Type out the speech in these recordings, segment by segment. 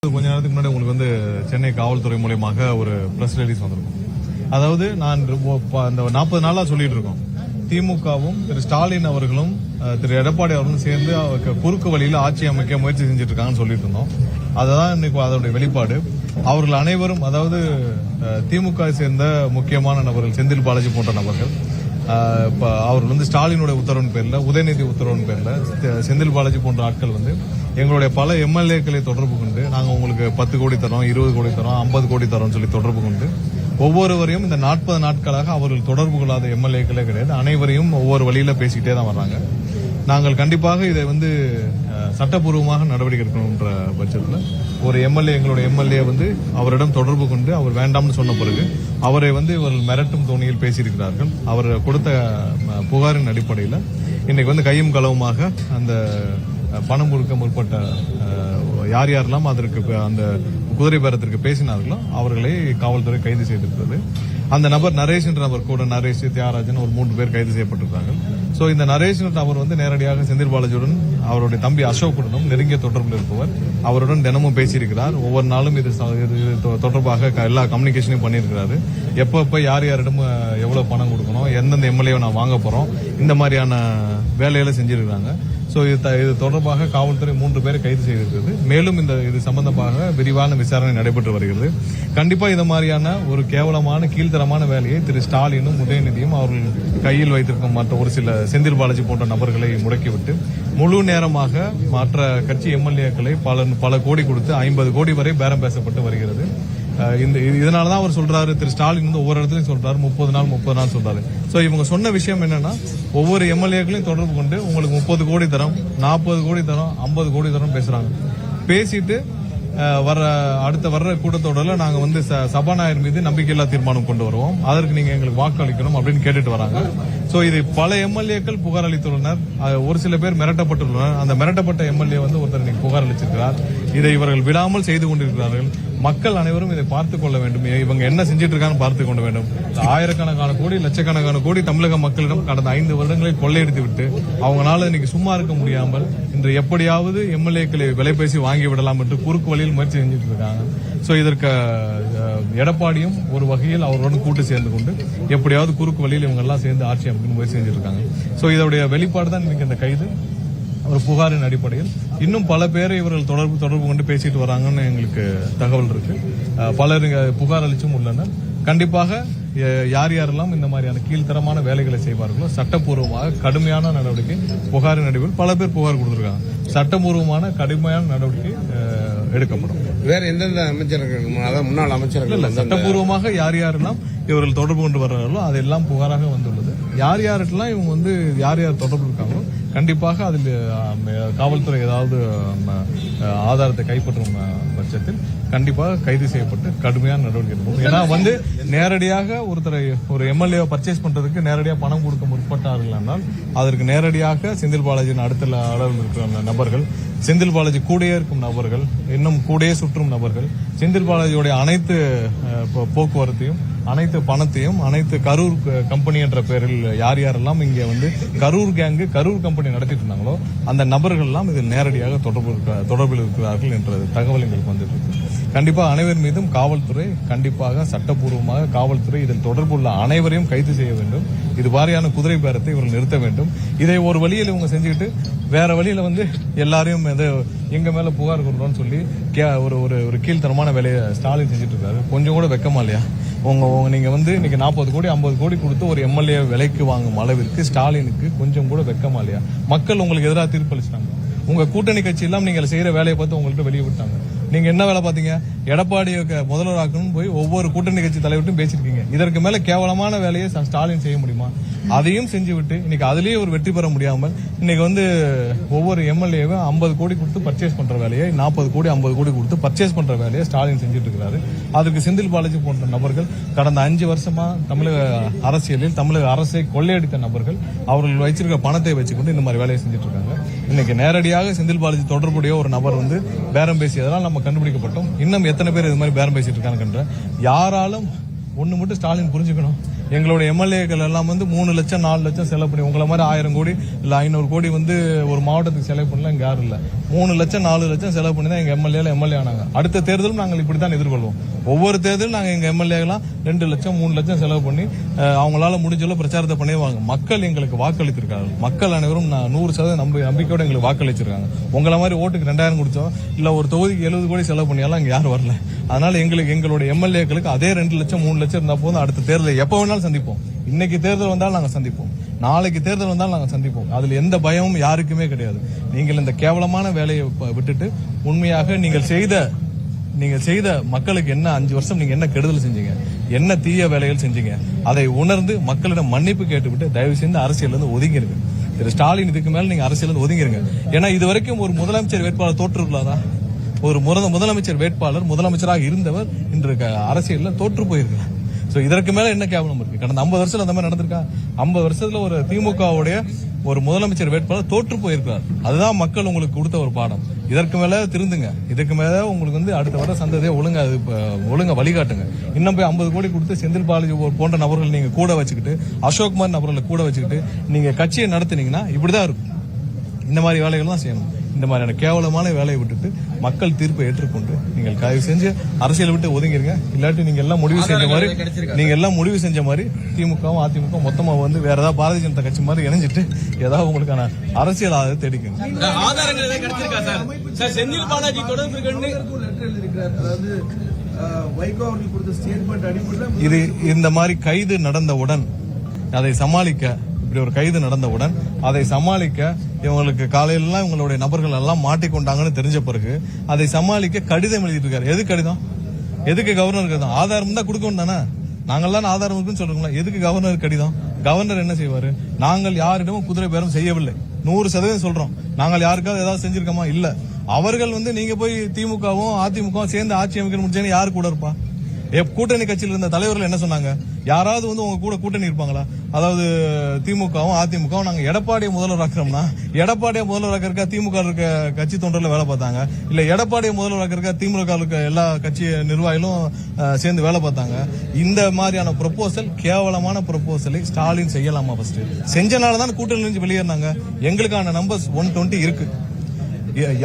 கொஞ்ச நேரத்துக்கு முன்னாடி உங்களுக்கு வந்து சென்னை காவல்துறை மூலமாக ஒரு பிரஸ் ரிலீஸ் வந்திருக்கும். அதாவது நான் இந்த 40 நாளா சொல்லிட்டு இருக்கோம், திமுகவும் திரு ஸ்டாலின் அவர்களும் திரு எடப்பாடி அவர்களும் சேர்ந்து குறுக்கு வழியில் ஆட்சி அமைக்க முயற்சி செஞ்சுட்டு இருக்காங்கன்னு சொல்லிட்டு இருந்தோம். அதுதான் இன்னைக்கு அதோடைய வெளிப்பாடு. அவர்கள் அனைவரும், அதாவது திமுக சேர்ந்த முக்கியமான நபர்கள், செந்தில் பாலாஜி போன்ற நபர்கள், அவர்கள் வந்து ஸ்டாலினுடைய உத்தரவின் பேர்ல, உதயநிதி உத்தரவின் பேர்ல, செந்தில் பாலாஜி போன்ற ஆட்கள் வந்து எங்களுடைய பல எம்எல்ஏக்களை தொடர்பு கொண்டு நாங்கள் உங்களுக்கு 10 கோடி தரோம், 20 கோடி தரோம், 50 கோடி தரோம் சொல்லி தொடர்பு கொண்டு ஒவ்வொருவரையும் இந்த 40 நாட்களாக அவர்கள் தொடர்பு கொள்ளாத எம்எல்ஏக்களே கிடையாது, அனைவரையும் ஒவ்வொரு வழியில பேசிக்கிட்டே தான் வர்றாங்க. நாங்கள் கண்டிப்பாக இதை வந்து சட்டப்பூர்வமாக நடவடிக்கை எடுக்கணும்ன்ற பட்சத்தில் ஒரு எம்எல்ஏ, எங்களுடைய எம்எல்ஏ வந்து அவரிடம் தொடர்பு கொண்டு அவர் வேண்டாம்னு சொன்ன பிறகு அவரை வந்து இவர்கள் மிரட்டும் தோணியில் பேசியிருக்கிறார்கள். அவர் கொடுத்த புகாரின் அடிப்படையில் இன்னைக்கு வந்து கையும் களவுமாக அந்த பணம் கொடுக்க முற்பட்ட யார் யாரெல்லாம் அதற்கு அந்த குதிரை பேரத்திற்கு பேசினார்களோ அவர்களை காவல்துறை கைது செய்திருக்கிறது. அந்த நபர் நரேஷ் என்ற நபர் கூட, நரேஷ், தியாகராஜன், ஒரு 3 பேர் கைது செய்யப்பட்டிருக்காங்க. சோ இந்த நரேஷ் அவர் வந்து நேரடியாக செந்தில் பாலாஜியுடன் அவருடைய தம்பி அசோக்குடனும் நெருங்கிய தொடர்பில் இருப்பவர். அவருடன் தினமும் பேசியிருக்கிறார். ஒவ்வொரு நாளும் இது தொடர்பாக எல்லா கம்யூனிகேஷனையும் பண்ணியிருக்கிறாரு. எப்ப யார் யாரிடம் எவ்வளவு பணம் கொடுக்கணும், எந்தெந்த எம்எல்ஏ நான் வாங்க போறோம், இந்த மாதிரியான வேலைகளை செஞ்சிருக்காங்க. சோ இது தொடர்பாக காவல்துறை 3 பேரை கைது செய்திருக்கிறது. மேலும் இது சம்பந்தமாக விரிவான விசாரணை நடைபெற்று வருகிறது. கண்டிப்பா இந்த மாதிரியான ஒரு கேவலமான கீழ்த்தரமான வேலையை திரு ஸ்டாலினும் உதயநிதியும் அவர்கள் கையில் வைத்திருக்கும் மற்ற ஒரு சில செந்தில் பாலாஜி போன்ற நபர்களை முடக்கிவிட்டு முழு நேரமாக மற்ற கட்சி எம்எல்ஏக்களை பல கோடி கொடுத்து 50 கோடி வரை பேரம் பேசப்பட்டு வருகிறது. இதனாலதான் அவர் சொல்றாரு, திரு ஸ்டாலின் வந்து ஒவ்வொரு இடத்துலயும் சொல்றாரு 30 நாள் சொல்றாரு. சோ இவங்க சொன்ன விஷயம் என்னன்னா, ஒவ்வொரு எம்எல்ஏக்களையும் தொடர்பு கொண்டு உங்களுக்கு 30 கோடி தரோம், 40 கோடி தரோம், 50 கோடி தரோம் பேசுறாங்க. பேசிட்டு அடுத்த வர்ற கூட்டத்தொடர்ல நாங்க வந்து சபாநாயகர் மீது நம்பிக்கையில்லா தீர்மானம் கொண்டு வருவோம், அதற்கு நீங்க எங்களுக்கு வாக்கு அளிக்கணும் அப்படின்னு கேட்டுட்டு வராங்க. சோ இது பல எம்எல்ஏக்கள் புகார் அளித்துள்ளனர். ஒரு சில பேர் மிரட்டப்பட்டுள்ளனர். அந்த மிரட்டப்பட்ட எம்எல்ஏ வந்து ஒருத்தர் இன்னைக்கு புகார் அளிச்சிருக்கிறார். இதை இவர்கள் விடாமல் செய்து கொண்டிருக்கிறார்கள். மக்கள் அனைவரும் இதை பார்த்துக் கொள்ள வேண்டும். இவங்க என்ன செஞ்சிட்டு இருக்கான்னு பார்த்துக் கொள்ள வேண்டும். ஆயிரக்கணக்கான கோடி, லட்சக்கணக்கான கோடி தமிழக மக்களிடம் கடந்த 5 வருடங்களை கொள்ளையடித்து விட்டு அவங்களால இன்னைக்கு சும்மா இருக்க முடியாமல் இன்று எப்படியாவது எம்எல்ஏக்களை விலை பேசி வாங்கி விடலாம் என்று குறுக்கு வழியில் முயற்சி செஞ்சுட்டு இருக்காங்க. சோ இதற்கு எடப்பாடியும் ஒரு வகையில் அவருடன் கூட்டு சேர்ந்து கொண்டு எப்படியாவது குறுக்கு வழியில் இவங்க எல்லாம் சேர்ந்து ஆட்சி அமைக்கணும் முயற்சி செஞ்சுட்டு இருக்காங்க. சோ இதோடைய வெளிப்பாடு தான் இன்னைக்கு இந்த கைது. ஒரு புகாரின் அடிப்படையில் இன்னும் பல பேரை இவர்கள் தொடர்பு கொண்டு பேசிட்டு வராங்கன்னு எங்களுக்கு தகவல் இருக்கு. பலர் புகார் அளிச்சும் உள்ளனர். கண்டிப்பாக யார் யாரெல்லாம் இந்த மாதிரியான கீழ்த்தரமான வேலைகளை செய்வார்களோ சட்டப்பூர்வமாக கடுமையான நடவடிக்கை, புகாரின் அடிப்படையில் பல பேர் புகார் கொடுத்திருக்காங்க, சட்டப்பூர்வமான கடுமையான நடவடிக்கை எடுக்கப்படும். வேற எந்தெந்த அமைச்சர்கள், அதாவது முன்னாள் அமைச்சர்கள் சட்டப்பூர்வமாக யார் யாரெல்லாம் இவர்கள் தொடர்பு கொண்டு வர்றாங்களோ அதெல்லாம் புகாராக வந்துள்ளது. யார் யாருக்கெல்லாம் இவங்க வந்து யார் யார் தொடர்பு இருக்காங்களோ கண்டிப்பாக அதில் காவல்துறை ஏதாவது ஆதாரத்தை கைப்பற்றும் பட்சத்தில் கண்டிப்பாக கைது செய்யப்பட்டு கடுமையான நடவடிக்கை எடுக்கும். ஏன்னா வந்து நேரடியாக ஒரு எம்எல்ஏ பர்ச்சேஸ் பண்றதுக்கு நேரடியாக பணம் கொடுக்க முற்பட்டார்கள் என்றால் அதற்கு நேரடியாக செந்தில் பாலாஜியின் அடுத்த அளவில் இருக்கிற நபர்கள், செந்தில் பாலாஜி கூடயே இருக்கும் நபர்கள், இன்னும் கூடயே சுற்றும் நபர்கள், செந்தில் பாலாஜியுடைய அனைத்து போக்குவரத்தையும், அனைத்து பணத்தையும், அனைத்து கரூர் கம்பெனி என்ற பெயரில் யார் யாரெல்லாம் இங்க வந்து கரூர் கேங்கு, கரூர் கம்பெனி நடத்திட்டு இருந்தாங்களோ அந்த நபர்கள் எல்லாம் இதில் நேரடியாக தொடர்பில் இருக்கிறார்கள் என்ற தகவல் எங்களுக்கு வந்துட்டு இருக்கு. கண்டிப்பாக அனைவர் மீதும் காவல்துறை கண்டிப்பாக சட்டப்பூர்வமாக காவல்துறை இதில் தொடர்புள்ள அனைவரையும் கைது செய்ய வேண்டும். இது மாதிரியான குதிரை பேரத்தை இவர்கள் நிறுத்த வேண்டும். இதை ஒரு வழியில் இவங்க செஞ்சுக்கிட்டு வேற வழியில வந்து எல்லாரையும் எங்க மேல புகார் கொடுறோம்னு சொல்லி ஒரு கீழ்த்தரமான வேலையை ஸ்டாலின் செஞ்சுட்டு இருக்காரு. கொஞ்சம் கூட வெக்கமா இல்லையா? நீங்க வந்து இன்னைக்கு 40 கோடி 50 கோடி கொடுத்து ஒரு எம்எல்ஏ விலைக்கு வாங்கும் அளவிற்கு ஸ்டாலினுக்கு கொஞ்சம் கூட வெக்கமா இல்லையா? மக்கள் உங்களுக்கு எதிராக தீர்ப்பளிச்சிட்டாங்க. உங்க கூட்டணி கட்சி எல்லாம் நீங்க செய்யற வேலையை பார்த்து உங்கள்கிட்ட வெளியே விட்டாங்க. நீங்க என்ன வேலை பாத்தீங்க? எடப்பாடி முதல்வராக்கணும் போய் ஒவ்வொரு கூட்டணி கட்சி தலைவர்கிட்டும் பேசிருக்கீங்க. இதற்கு மேல கேவலமான வேலையை ஸ்டாலின் செய்ய முடியுமா? அதையும் செஞ்சு விட்டு இன்னைக்கு அதுலயே ஒரு வெற்றி பெற முடியாமல் இன்னைக்கு வந்து ஒவ்வொரு எம்எல்ஏவும் 50 கோடி கொடுத்து பர்ச்சேஸ் பண்ற வேலையை, 40 கோடி 50 கோடி கொடுத்து பர்ச்சேஸ் பண்ற வேலையை ஸ்டாலின் செஞ்சுட்டு இருக்கிறாரு. அதுக்கு செந்தில் பாலாஜி போன்ற நபர்கள் கடந்த 5 வருஷமா தமிழக அரசியலில் தமிழக அரசை கொள்ளையடித்த நபர்கள் அவர்கள் வச்சிருக்க பணத்தை வச்சுக்கொண்டு இந்த மாதிரி வேலையை செஞ்சுட்டு இருக்காங்க. இன்னைக்கு நேரடியாக செந்தில் பாலாஜி தொடர்புடைய ஒரு நபர் வந்து பேரம் பேசியதெல்லாம் நம்ம கண்டுபிடிக்கப்பட்டோம். இன்னும் எத்தனை பேர் இது மாதிரி பேரம் பேசிட்டு இருக்காங்க? யாராலும் ஒண்ணு மட்டும் ஸ்டாலின் புரிஞ்சுக்கணும், எங்களுடைய எம்எல்ஏக்கள் எல்லாம் வந்து 3 லட்சம் 4 லட்சம் செலவு பண்ணி உங்களை மாதிரி 1000 கோடி இல்ல 500 கோடி வந்து ஒரு மாவட்டத்துக்கு செலவு பண்ணல இங்க யாரும் இல்ல. 3 லட்சம் 4 லட்சம் செலவு பண்ணி தான் எங்க எம்எல்ஏ ஆனாங்க. அடுத்த தேர்தலும் நாங்கள் இப்படித்தான் எதிர்கொள்வோம். ஒவ்வொரு தேர்தலும் நாங்க எங்க எம்எல்ஏலாம் 2 லட்சம் 3 லட்சம் செலவு பண்ணி அவங்களால முடிஞ்சளவு பிரச்சாரத்தை பண்ணிடுவாங்க. மக்கள் எங்களுக்கு வாக்களித்திருக்காங்க. மக்கள் அனைவரும் 100% நம்பிக்கையோட எங்களுக்கு வாக்களிச்சிருக்காங்க. உங்களை மாதிரி ஓட்டுக்கு 2000 கொடுத்தோம் இல்ல ஒரு தொகுதிக்கு 70 கோடி செலவு பண்ணியாலும் இங்க யாரும் வரல. அதனால எங்களுடைய எம்எல்ஏக்களுக்கு அதே 2 லட்சம் 3 லட்சம் இருந்தா போதும். அடுத்த தேர்தலை எப்ப வேணாலும் சந்திப்போம். இன்னைக்கு தேர்தல் வந்தாலும் நாங்க சந்திப்போம், நாளைக்கு தேர்தல் வந்தாலும் நாங்க சந்திப்போம். அதுல எந்த பயமும் யாருக்குமே கிடையாது. நீங்கள் இந்த கேவலமான வேலையை விட்டுட்டு உண்மையாக நீங்கள் செய்த மக்களுக்கு என்ன 5 வருஷம் நீங்க என்ன கெடுதல் செஞ்சீங்க, என்ன தீய வேலைகள் செஞ்சீங்க, அதை உணர்ந்து மக்களிடம் மன்னிப்பு கேட்டுவிட்டு தயவு செய்து அரசியல் இருந்து ஒதுங்கிருங்க. திரு ஸ்டாலின் இதுக்கு மேல நீங்க அரசியல் இருந்து ஒதுங்கிருங்க. ஏன்னா இதுவரைக்கும் ஒரு முதலமைச்சர் வேட்பாளர் தோற்றுள்ளாரா? ஒரு முதலமைச்சர் வேட்பாளர் முதலமைச்சராக இருந்தவர் இன்று அரசியல்ல தோற்று போயிருக்கிறார். சோ இதற்கு மேல என்ன கேவலம் இருக்கு? கடந்த 50 வருஷத்துல அந்த மாதிரி நடந்திருக்கா? 50 வருஷத்துல ஒரு திமுகவுடைய ஒரு முதலமைச்சர் வேட்பாளர் தோற்று போயிருக்கிறார். அதுதான் மக்கள் உங்களுக்கு கொடுத்த ஒரு பாடம். இதற்கு மேல திருந்துங்க. இதுக்கு மேல உங்களுக்கு வந்து அடுத்த வர சந்ததியை ஒழுங்கா வழிகாட்டுங்க. இன்னும் போய் 50 கோடி கொடுத்து செந்தில் பாலாஜி போன்ற நபர்கள் நீங்க கூட வச்சுக்கிட்டு, அசோக்குமார் நபர்களை கூட வச்சுக்கிட்டு நீங்க கட்சியை நடத்தினீங்கன்னா இப்படிதான் இருக்கும். இந்த மாதிரி வேலைகள் தான் செய்யணும். இந்த மாதிரியான கேவலமான வேலையை விட்டுட்டு மக்கள் தீர்ப்பை ஏற்றுக்கொண்டு நீங்கள் தயவு செஞ்சு அரசியல் விட்டு ஒதுங்கிருங்க. இல்லாட்டி நீங்க எல்லாம் முடிவு செஞ்ச மாதிரி திமுகவும் அதிமுக மொத்தமா வந்து வேற ஏதாவது பாரதிய ஜனதா கட்சி மாதிரி இணைஞ்சிட்டு ஏதாவது உங்களுக்கான அரசியல் ஆதரவை தேடிக்கங்க. செந்தில் பாலாஜி தொடர்பு இது இந்த மாதிரி கைது நடந்தவுடன் அதை சமாளிக்க, இப்படி ஒரு கைது நடந்தவுடன் அதை சமாளிக்க இவங்களுக்கு காலையில இவங்களுடைய நபர்கள் எல்லாம் மாட்டிக்கொண்டாங்கன்னு தெரிஞ்ச பிறகு அதை சமாளிக்க கடிதம் எழுதிட்டு இருக்காரு. எது கடிதம்? எதுக்கு கவர்னர் கடிதம்? ஆதாரம் தான் கொடுக்கணும் தானே. நாங்கள்லாம் ஆதாரம் இருக்குன்னு சொல்றோங்களா? எதுக்கு கவர்னர் கடிதம்? கவர்னர் என்ன செய்வாரு? நாங்கள் யாரிடமும் குதிரை பேரம் செய்யவில்லை. 100% சொல்றோம். நாங்கள் யாருக்காவது ஏதாவது செஞ்சிருக்கோமா? இல்ல. அவர்கள் வந்து நீங்க போய் திமுகவும் அதிமுகவும் சேர்ந்து ஆட்சி அமைக்க முடிஞ்சேன்னு யாரு கூட இருப்பா? கூட்டணி கட்சியில் இருந்த தலைவர்கள் என்ன சொன்னாங்க? யாராவது வந்து உங்க கூட கூட்டணி இருப்பாங்களா? அதாவது திமுகவும் அதிமுகவும் நாங்க எடப்பாடியை முதல்வராக்கிறோம்னா எடப்பாடியை முதல்வராக்கிறக்கா திமுக இருக்க கட்சி தொண்டர்ல வேலை பார்த்தாங்க, இல்ல எடப்பாடியை முதல்வராக்கிறக்கா திமுக இருக்க எல்லா கட்சி நிர்வாகிகளும் சேர்ந்து வேலை பார்த்தாங்க. இந்த மாதிரியான ப்ரொபோசல், கேவலமான ப்ரொபோசலை ஸ்டாலின் செய்யலாமா? ஃபர்ஸ்ட் செஞ்சனாலதான் கூட்டணி இருந்து வெளியேறினாங்க. எங்களுக்கான நம்பர்ஸ் 120 இருக்கு.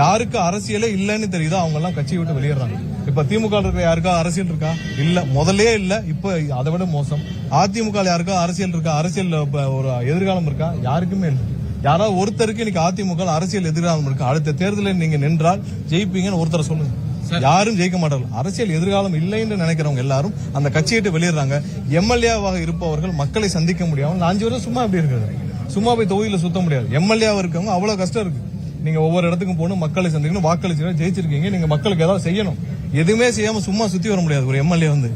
யாருக்கு அரசியலே இல்லன்னு தெரியுதோ அவங்க எல்லாம் கட்சியை விட்டு வெளியேறாங்க. இப்ப திமுக இருக்க யாருக்கா அரசியல் இருக்கா? இல்ல, முதலே இல்ல. இப்ப அதை விட மோசம். அதிமுக யாருக்கா அரசியல் இருக்கா? அரசியல் ஒரு எதிர்காலம் இருக்கா? யாருக்குமே இல்ல. யாராவது ஒருத்தருக்கு இன்னைக்கு அதிமுக அரசியல் எதிர்காலம் இருக்கா? அடுத்த தேர்தலில் நீங்க நின்றால் ஜெயிப்பீங்கன்னு ஒருத்தர் சொல்லுங்க. யாரும் ஜெயிக்க மாட்டார்கள். அரசியல் எதிர்காலம் இல்லைன்னு நினைக்கிறவங்க எல்லாரும் அந்த கட்சியை விட்டு வெளியேறாங்க. எம்எல்ஏவாக இருப்பவர்கள் மக்களை சந்திக்க முடியாமல் 5 வருஷம் சும்மா அப்படி இருக்கிறது. சும்மா போய் தொகுதியில சுத்த முடியாது. எம்எல்ஏவா இருக்கவங்க அவ்வளவு கஷ்டம் இருக்கு. நீங்க ஒவ்வொரு இடத்துக்கும் போகணும், மக்களை சந்திக்கணும், வாக்களிச்சு ஜெயிச்சிருக்கீங்க. நீங்க மக்களுக்கு ஏதாவது செய்யணும். எதுவுமே செய்யாம சும்மா சுத்தி வர முடியாது ஒரு எம்எல்ஏ வந்து.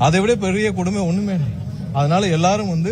அதை விட பெரிய கொடுமை ஒண்ணுமே இல்லை. அதனால எல்லாரும் வந்து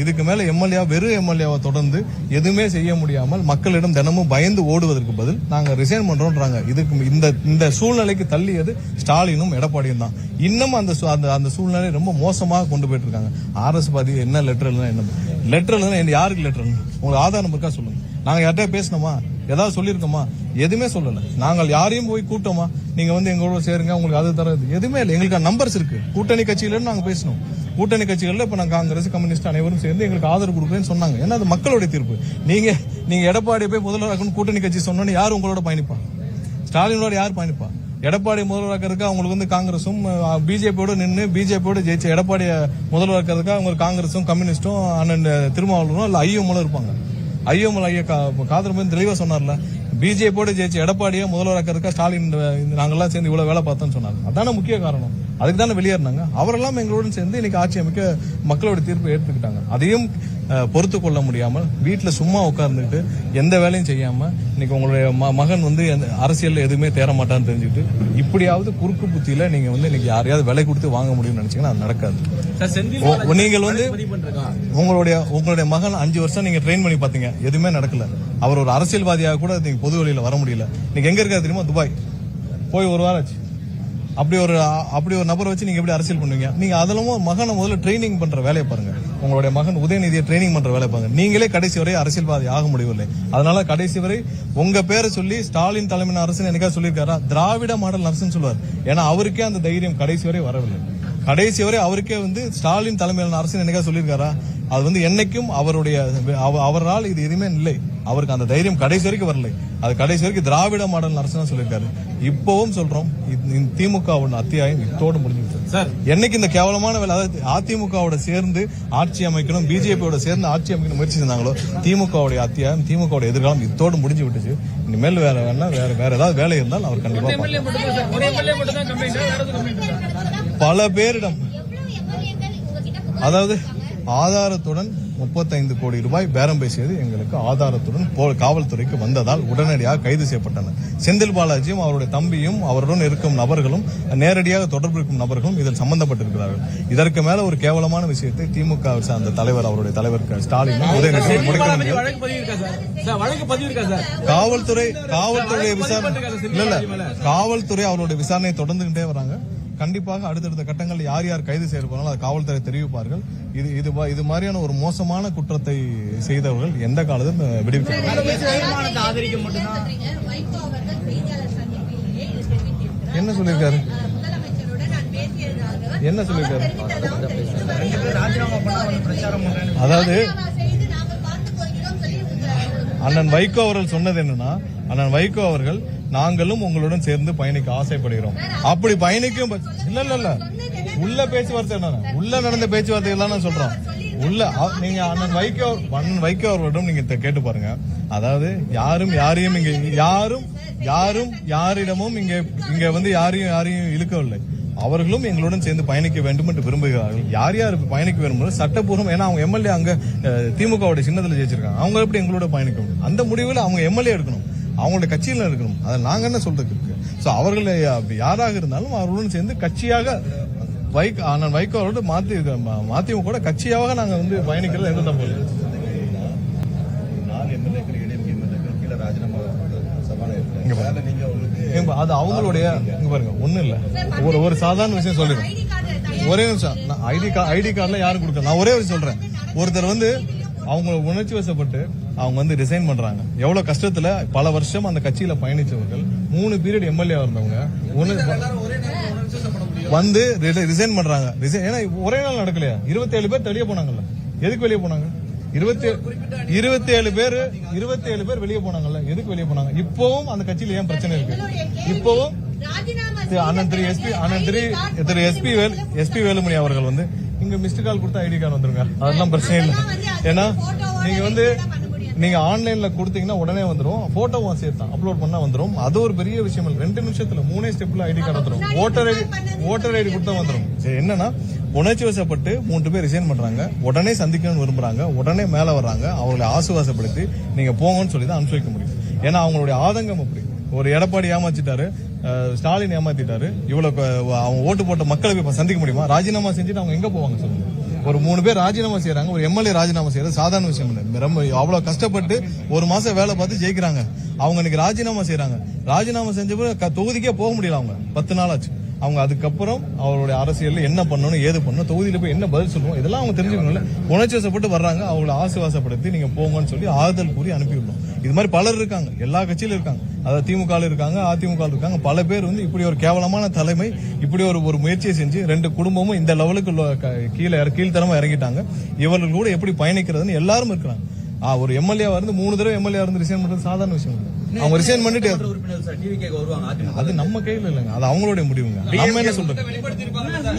இதுக்கு மேல வெறும் எம்எல்ஏவை தொடர்ந்து எதுவுமே செய்ய முடியாமல் மக்களிடம் தினமும் பயந்து ஓடுவதற்கு பதில் நாங்க ரிசைன் பண்றோம்ன்றாங்க. இதுக்கு இந்த சூழ்நிலைக்கு தள்ளியது ஸ்டாலினும் எடப்பாடியும் தான். இன்னும் அந்த சூழ்நிலை ரொம்ப மோசமாக கொண்டு போயிட்டு இருக்காங்க. ஆர்எஸ் பாதி என்ன லெட்டர் எழுதுனா யாருக்கு லெட்டர்? உங்களுக்கு ஆதாரம் இருக்கா சொல்லுங்க. நாங்க யார்கிட்ட பேசணுமா? ஏதாவது சொல்லிருக்கோமா? எதுவுமே சொல்லல. நாங்கள் யாரையும் போய் கூட்டோமா, நீங்க வந்து எங்களோட சேருங்க உங்களுக்கு அது தரது எதுவுமே இல்லை. எங்களுக்கு நம்பர்ஸ் இருக்கு. கூட்டணி கட்சியில நாங்க பேசணும். கூட்டணி கட்சிகள்ல இப்ப நாங்க காங்கிரஸ், கம்யூனிஸ்ட் அனைவரும் சேர்ந்து எங்களுக்கு ஆதரவு கொடுக்குறேன்னு சொன்னாங்க. ஏன்னா அது மக்களுடைய தீர்ப்பு. நீங்க எடப்பாடி போய் முதல்வராக்கணும் கூட்டணி கட்சி சொன்னோன்னு யார் உங்களோட பயணிப்பா? ஸ்டாலினோட யார் பயணிப்பா? எடப்பாடி முதல்வராக்கிறதுக்கு அவங்களுக்கு வந்து காங்கிரசும் பிஜேபியோட நின்று பிஜேபியோட ஜெயிச்ச எடப்பாடிய முதல்வராக்கிறதுக்கு அவங்க காங்கிரசும் கம்யூனிஸ்டும் அண்ணன் திருமாவளவனும் இல்ல ஐயோமலும் இருப்பாங்க. ஐயோமல் ஐயா காதல் தெளிவா சொன்னார்ல, பிஜேபியோட ஜெயிச்ச எடப்பாடியை முதல்வராக்கிறதுக்கா ஸ்டாலின் நாங்கெல்லாம் சேர்ந்து இவ்வளவு வேலை பார்த்தோம்னு சொன்னாங்க. அதான முக்கிய காரணம். அதுக்கு தானே வெளியேறினாங்க. அவரெல்லாம் எங்களுடன் சேர்ந்து இன்னைக்கு ஆட்சி அமைக்க மக்களோட தீர்ப்பை ஏற்றுக்கிட்டாங்க. அதையும் பொறுத்து கொள்ள முடியாமல் வீட்டுல சும்மா உட்கார்ந்துட்டு எந்த வேலையும் செய்யாம இன்னைக்கு உங்களுடைய மகன் வந்து அரசியல்ல எதுவுமே தேர மாட்டான்னு தெரிஞ்சுட்டு இப்படியாவது குறுக்கு புத்தியில நீங்க வந்து இன்னைக்கு யாரையாவது விலை கொடுத்து வாங்க முடியும்னு நினைச்சீங்கன்னா அது நடக்காது. நீங்கள் வந்து உங்களுடைய மகன் 5 வருஷம் நீங்க ட்ரெயின் பண்ணி பாத்தீங்க, எதுவுமே நடக்கல. அவர் ஒரு அரசியல்வாதியாக கூட நீங்க பொது வெளியில வர முடியல. நீங்க எங்க இருக்காரு தெரியுமா? துபாய் போய் 1 வாரம் ஆச்சு. அப்படி ஒரு நபரை வச்சு நீங்க எப்படி அரசியல் பண்ணுவீங்க? நீங்க அதெல்லாம் மகனை முதல்ல ட்ரைனிங் பண்ற வேலையை பாருங்க. உங்களுடைய மகன் உதயநிதியை ட்ரைனிங் பண்ற வேலையை பாருங்க. நீங்களே கடைசி வரை அரசியல்வாதி ஆக முடியவில்லை. அதனால கடைசி வரை உங்க பேரை சொல்லி ஸ்டாலின் தலைமையின் அரசு என்னைக்கா சொல்லியிருக்காரா? திராவிட மாடல் அரசுன்னு சொல்லுவார். ஏன்னா அவருக்கே அந்த தைரியம் கடைசி வரை வரவில்லை. கடைசி வரை அவருக்கே வந்து ஸ்டாலின் தலைமையிலான அரசு என்னைக்கா சொல்லியிருக்காரா? அது வந்து என்னைக்கும் அவருடைய அவரால் இது எதுவுமே இல்லை. அவருக்கு அந்த தைரியம் கடைசி வரைக்கும் வரல. அது கடைசி வரைக்கும் திராவிட மாடல் அரசு தான் சொல்லியிருக்காரு. இப்பவும் சொல்றோம், திமுகவோட அத்தியாயம் இத்தோடு முடிஞ்சிருக்கு சார். என்னைக்கு இந்த கேவலமான வேலை, அதாவது அதிமுகவோட சேர்ந்து ஆட்சி அமைக்கணும், பிஜேபியோட சேர்ந்து ஆட்சி அமைக்கணும் முயற்சி செஞ்சாங்களோ, திமுகவுடைய அத்தியாயம், திமுகவோட எதிர்காலம் இத்தோடு முடிஞ்சு விட்டுச்சு. இனிமேல் வேற ஏதாவது வேலை இருந்தால் அவர் கண்டிப்பா பல பேரிடம், அதாவது ஆதாரத்துடன் 35 கோடி ரூபாய் பேரம் பேசியது எங்களுக்கு ஆதாரத்துடன் காவல்துறைக்கு வந்ததால் உடனடியாக கைது செய்யப்பட்டனர். செந்தில் பாலாஜியும் அவருடைய தம்பியும் அவருடன் இருக்கும் நபர்களும் நேரடியாக தொடர்பு இருக்கும் நபர்களும் இதில் சம்பந்தப்பட்டிருக்கிறார்கள். இதற்கு மேல ஒரு கேவலமான விஷயத்தை திமுக சார்ந்த தலைவர், அவருடைய தலைவர் ஸ்டாலின் காவல்துறை அவருடைய விசாரணை தொடர்ந்துகிட்டே வராங்க. கண்டிப்பாக அடுத்தடுத்த கட்டங்கள் யார் யார் கைது செய்யப்படுறாங்களோ அதை காவல்துறை தெரிவிப்பார்கள். இது மாதிரியான ஒரு மோசமான குற்றத்தை செய்தவர்கள் எந்த காலத்திலும் விடுவிக்கப்பட்டார்கள். என்ன சொல்லியிருக்காரு? அதாவது அண்ணன் வைகோ அவர்கள் சொன்னது என்னன்னா, அண்ணன் வைகோ அவர்கள் நாங்களும் உங்களுடன் சேர்ந்து பயணிக்க ஆசைப்படுகிறோம். அப்படி பயணிக்கும் இல்ல உள்ள பேச்சுவார்த்தை என்ன, உள்ள நடந்த பேச்சுவார்த்தை எல்லாம் சொல்றோம். உள்ள நீங்க அண்ணன் வைகோ அவர்களிடம் நீங்க கேட்டு பாருங்க. அதாவது யாரும் யாரிடமும் இங்க வந்து யாரையும் இழுக்கவில்லை. அவர்களும் எங்களுடன் சேர்ந்து பயணிக்க வேண்டும் என்று விரும்புகிறார்கள். யார் யார் பயணிக்க வேண்டும் சட்டப்பூர்வம், ஏன்னா அவங்க எம்எல்ஏ அங்க திமுகவுடைய சின்னத்தில் ஜெயிச்சிருக்காங்க. அவங்க எப்படி எங்களோட பயணிக்க முடியும்? அந்த முடிவில் அவங்க எம்எல்ஏ எடுக்கணும், அவங்களோட கட்சியில இருக்கணும். அதை நாங்க என்ன சொல்றதுக்கு இருக்கு? சோ அவர்கள் யாராக இருந்தாலும் அவர்களுடன் சேர்ந்து கட்சியாக அண்ணன் வைகோ அவரோட மதிமுக கூட கட்சியாக நாங்க வந்து பயணிக்கிறது எந்த தப்பு இல்லை. அது அவங்களுடைய பாருங்க, ஒண்ணும் இல்ல. ஒரு சாதாரண விஷயம் சொல்லிடுறேன். ஒரே நிமிஷம், ஐடி கார்டுல யாரும் கொடுக்க, நான் ஒரே விஷயம் சொல்றேன். ஒருத்தர் வந்து அவங்க உணர்ச்சி வசப்பட்டு அவங்க வந்து ரிசைன் பண்றாங்க. எவ்வளவு கஷ்டத்துல பல வருஷம் அந்த கட்சியில பயணிச்சவர்கள், 3 பீரியட் எம்எல்ஏ இருந்தவங்க வந்து ரிசைன் பண்றாங்க. ஏன்னா ஒரே நாள் நடக்கலையா? 27 பேர் வெளியே போனாங்கல்ல. எதுக்கு வெளியே போனாங்க? 27 பேர் வெளியே போனாங்கல்ல. எதுக்கு வெளியே போனாங்க? இப்பவும் அந்த கட்சியில ஏன் பிரச்சனை இருக்கு? இப்பவும் திரு எஸ்பி வேலுமணி அவர்கள் வந்து இங்க மிஸ்டு கால் கொடுத்தா ஐடி கார்டு வந்துருங்க, அதெல்லாம் பிரச்சனை இல்லை. ஏன்னா நீங்க ஆன்லைன்ல கொடுத்தீங்கன்னா உடனே வந்துடும். போட்டோவும் சேர்த்தா அப்லோட் பண்ணா வந்துடும். அது ஒரு பெரிய விஷயம் இல்லை. 2 நிமிஷத்துல 3 ஸ்டெப்ல ஐடி கார்டு வந்துடும். ஓட்டர் ஐடி கொடுத்தா வந்துடும். என்னன்னா உணர்ச்சி வசப்பட்டு 3 பேர் ரிசைன் பண்றாங்க. உடனே சந்திக்கணும்னு விரும்புறாங்க. உடனே மேல வர்றாங்க. அவங்களை ஆசுவாசப்படுத்தி நீங்க போங்கன்னு சொல்லி தான் அனுப்பிச்சு வைக்க முடியும். ஏன்னா அவங்களுடைய ஆதங்கம் அப்படி. ஒரு எடப்பாடி ஏமாத்திட்டாரு, ஸ்டாலின் ஏமாத்திட்டாரு. இவ்வளவு அவங்க ஓட்டு போட்ட மக்களை போய் சந்திக்க முடியுமா? ராஜினாமா செஞ்சுட்டு அவங்க எங்க போவாங்க சொல்லுங்க? ஒரு 3 பேர் ராஜினாமா செய்யறாங்க. ஒரு எம்எல்ஏ ராஜினாமா செய்யறது சாதாரண விஷயம் இல்லை. ரொம்ப அவ்வளவு கஷ்டப்பட்டு 1 மாசம் வேலை பார்த்து ஜெயிக்கிறாங்க. அவங்க இன்னைக்கு ராஜினாமா செய்யறாங்க. ராஜினாமா செஞ்ச பிறகு தொகுதிக்கே போக முடியல. அவங்க 10 நாள் ஆச்சு. அவங்க அதுக்கப்புறம் அவருடைய அரசியல் என்ன பண்ணணும், ஏது பண்ணணும், தொகுதியில போய் என்ன பதில் சொல்லுவோம், இதெல்லாம் அவங்க தெரிஞ்சுக்கணும்ல. உணர்ச்சி வசப்பட்டு வர்றாங்க. அவங்களை ஆசுவாசப்படுத்தி நீங்க போங்கன்னு சொல்லி ஆறுதல் கூறி அனுப்பிவிடணும். இது மாதிரி பலர் இருக்காங்க, எல்லா கட்சியிலும் இருக்காங்க. அதாவது திமுக இருக்காங்க, அதிமுக இருக்காங்க. பல பேர் வந்து இப்படி ஒரு கேவலமான தலைமை, இப்படி ஒரு முயற்சியை செஞ்சு 2 குடும்பமும் இந்த லெவலுக்கு கீழ்த்தரமா இறங்கிட்டாங்க. இவர்கள் கூட எப்படி பயணிக்கிறதுன்னு எல்லாரும் இருக்கிறாங்க. ஒரு எம்எல்ஏ இருந்து 3 தடவை எம்எல்ஏ இருந்து ரிசைன் பண்றது சாதாரண விஷயம் இல்லை. அவங்க ரிசைன் பண்ணிட்டு அது நம்ம கையில இல்லைங்க, அது அவங்களுடைய முடிவுங்க. நம்ம என்ன சொல்றது?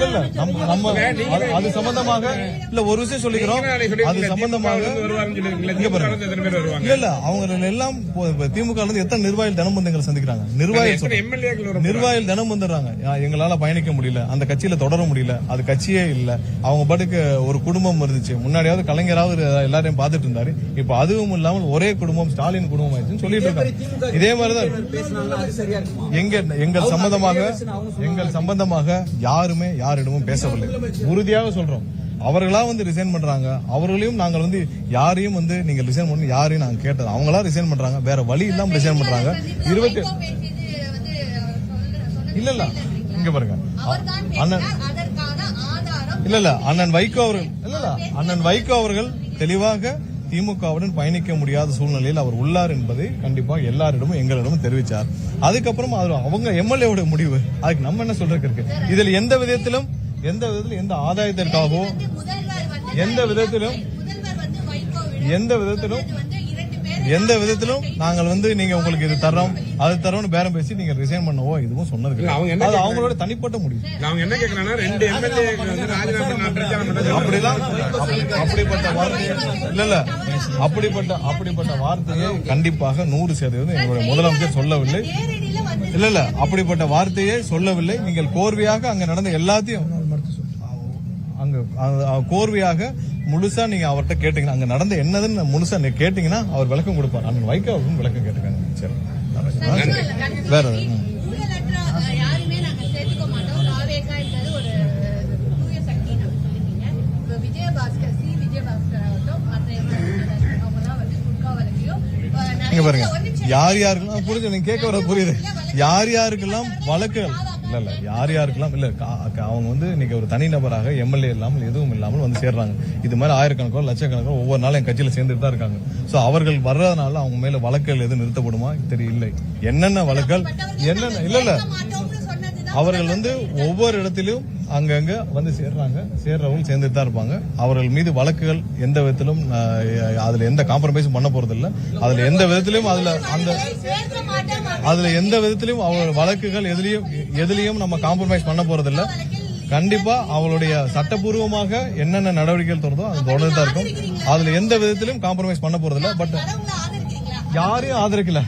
இல்ல நம்ம அது சம்பந்தமாக இல்ல ஒரு விஷயம் சொல்லிக்கிறோம். அது சம்பந்தமாக இல்ல அவங்க எல்லாம் திமுக இருந்து எத்தனை நிர்வாகிகள் தினம் வந்து எங்களை சந்திக்கிறாங்க. நிர்வாகிகள் தினம் வந்துடுறாங்க. எங்களால பயணிக்க முடியல, அந்த கட்சியில தொடர முடியல, அது கட்சியே இல்ல. அவங்க பாட்டுக்கு ஒரு குடும்பம் இருந்துச்சு. முன்னாடியாவது கலைஞராவது எல்லாரையும் பார்த்துட்டு இருந்தாரு. இப்ப அதுவும் இல்லாமல் ஒரே குடும்பம் ஸ்டாலின் குடும்பம் ஆயிடுச்சுன்னு சொல்லிட்டு இருக்காங்க. இதே மாதிரிதான் எங்கள் சம்பந்தமாக யாருமே யாரிடமும் பேசவில்லை. உறுதியாக சொல்றோம். அவர்களா வந்து ரிசைன் பண்றாங்க. அவர்களையும் நாங்கள் வந்து யாரையும் வந்து நீங்க ரிசைன் பண்ணி யாரையும் நாங்க கேட்டது. அவங்களா ரிசைன் பண்றாங்க. வேற வழி இல்லாம ரிசைன் பண்றாங்க. இல்ல இங்க பாருங்க, அண்ணன் வைகோ அவர்கள் தெளிவாக திமுகவுடன் பயணிக்க முடியாத சூழ்நிலையில் அவர் உள்ளார் என்பதை கண்டிப்பாக எல்லாரிடமும் எங்களிடமும் தெரிவித்தார். அதுக்கப்புறம் அவங்க எம்எல்ஏ முடிவு, அதுக்கு நம்ம என்ன சொல்றதுக்கு இருக்கு? இதில் எந்த விதத்திலும் எந்த விதத்திலும் எந்த ஆதாயத்திற்காகவோ எந்த விதத்திலும் நாங்கள் வந்து நீங்க உங்களுக்கு இது தர்றோம் அது தரோம்னு பேரம் பேசி நீங்க ரிசைன் பண்ணவோ இதுவும் சொன்னது இல்ல, அவங்க என்ன கிடையாது. அது அவங்களோட தனிப்பட்ட முடிவு. அவங்க என்ன கேக்குறாங்கன்னா 2 எம்எல்ஏ வந்து ராஜினாமா பண்ண பிரச்சாரம் பண்றது அப்படிலாம் அப்படிப்பட்ட வார்த்தை இல்ல அப்படிப்பட்ட வார்த்தையை கண்டிப்பாக 100% எங்களுடைய முதலமைச்சர் சொல்லவில்லை. இல்ல அப்படிப்பட்ட வார்த்தையை சொல்லவில்லை. நீங்கள் கோர்வையாக அங்க நடந்த எல்லாத்தையும் அங்க கோர்வையாக முழுசா நீங்க அவர்கிட்ட கேட்டீங்கன்னா அங்க நடந்த என்னதுன்னு முழுசா நீங்க கேட்டீங்கன்னா அவர் விளக்கம் கொடுப்பார். அங்க வைக்க அவருக்கும் விளக்கம் கேட்டுக்காங்க. சரி வேற யாருமே நாங்க சேர்த்துக்க மாட்டோம். தாவேகான்றது ஒரு தூய சக்தி நாங்க சொல்லிட்டீங்க. இப்போ விஜயபாஸ்கர் ஆகட்டும் மற்ற அவங்கலாம் வந்து குட்கா வழக்கையும் இங்க பாருங்க யார் யாருக்கெல்லாம் புரிஞ்சு நீங்க கேட்க வர புரியுது. யார் யாருக்கெல்லாம் வழக்குகள் இல்ல யார் யாருக்கெல்லாம் இல்ல அவங்க வந்து இன்னைக்கு ஒரு தனிநபராக எம்எல்ஏ இல்லாமல் எதுவும் இல்லாமல் வந்து சேர்றாங்க. இது மாதிரி ஆயிரக்கணக்கோ லட்சக்கணக்கோ ஒவ்வொரு நாளும் என் கட்சியில சேர்ந்துட்டு தான் இருக்காங்க. சோ அவர்கள் வர்றதுனால அவங்க மேல வழக்குகள் எதுவும் நிறுத்தப்படுமா தெரியல. என்னென்ன வழக்குகள் என்னென்ன இல்ல அவர்கள் வந்து ஒவ்வொரு இடத்திலும் அங்கங்க வந்து சேர்றவங்க சேர்ந்துட்டு தான் இருப்பாங்க. அவர்கள் மீது வழக்குகள் எந்த விதத்திலும் அதுல எந்த காம்ப்ரமைஸும் பண்ண போறது இல்ல. அதுல எந்த விதத்திலும் அதுல எந்த விதத்திலும் அவர்கள் வழக்குகள் எதிலையும் நம்ம காம்ப்ரமைஸ் பண்ண போறது இல்ல. கண்டிப்பா அவளுடைய சட்டபூர்வமாக என்னென்ன நடவடிக்கைகள் தொடர்ந்தோ அது தொடர்ந்து தான் இருக்கும். அதுல எந்த விதத்திலும் காம்ப்ரமைஸ் பண்ண போறது இல்ல. பட் யாரையும் ஆதரிக்கல.